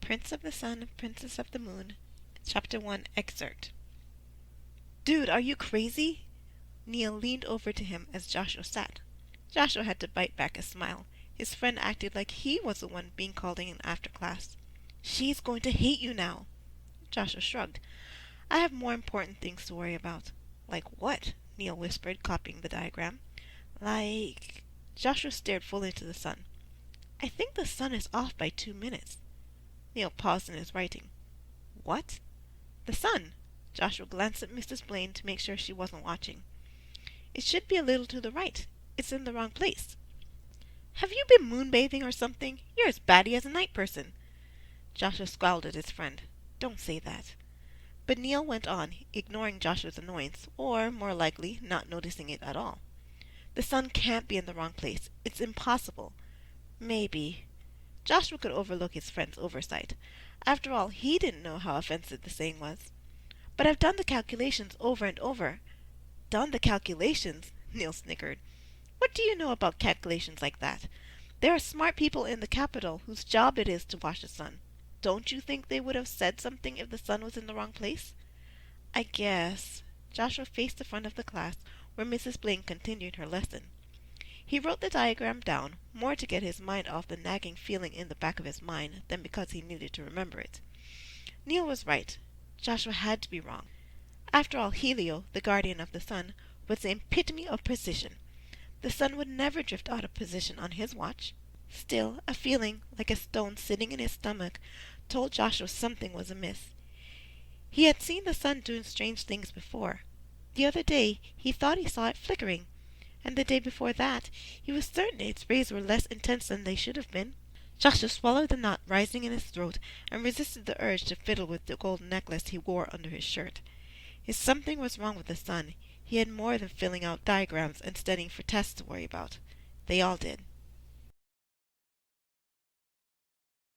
Prince of the Sun, Princess of the Moon, Chapter 1, Excerpt. Dude, are you crazy? Neil leaned over to him as Joshua sat. Joshua had to bite back a smile. His friend acted like he was the one being called in after class. She's going to hate you now. Joshua shrugged. I have more important things to worry about. Like what? Neil whispered, copying the diagram. Like... Joshua stared full into the sun. I think the sun is off by 2 minutes. Neil paused in his writing. What? The sun. Joshua glanced at Mrs. Blaine to make sure she wasn't watching. It should be a little to the right. It's in the wrong place. Have you been moonbathing or something? You're as batty as a night person. Joshua scowled at his friend. Don't say that. But Neil went on, ignoring Joshua's annoyance, or, more likely, not noticing it at all. The sun can't be in the wrong place. It's impossible. Maybe. Joshua could overlook his friend's oversight. After all, he didn't know how offensive the saying was. But I've done the calculations over and over. Done the calculations? Neil snickered. What do you know about calculations like that? There are smart people in the capital whose job it is to watch the sun. Don't you think they would have said something if the sun was in the wrong place? I guess. Joshua faced the front of the class, where Mrs. Blaine continued her lesson. He wrote the diagram down, more to get his mind off the nagging feeling in the back of his mind than because he needed to remember it. Neil was right. Joshua had to be wrong. After all, Helio, the guardian of the sun, was the epitome of precision. The sun would never drift out of position on his watch. Still, a feeling, like a stone sitting in his stomach, told Joshua something was amiss. He had seen the sun doing strange things before. The other day he thought he saw it flickering, and the day before that he was certain its rays were less intense than they should have been. Joshua swallowed the knot rising in his throat and resisted the urge to fiddle with the gold necklace he wore under his shirt. If something was wrong with the sun, he had more than filling out diagrams and studying for tests to worry about. They all did.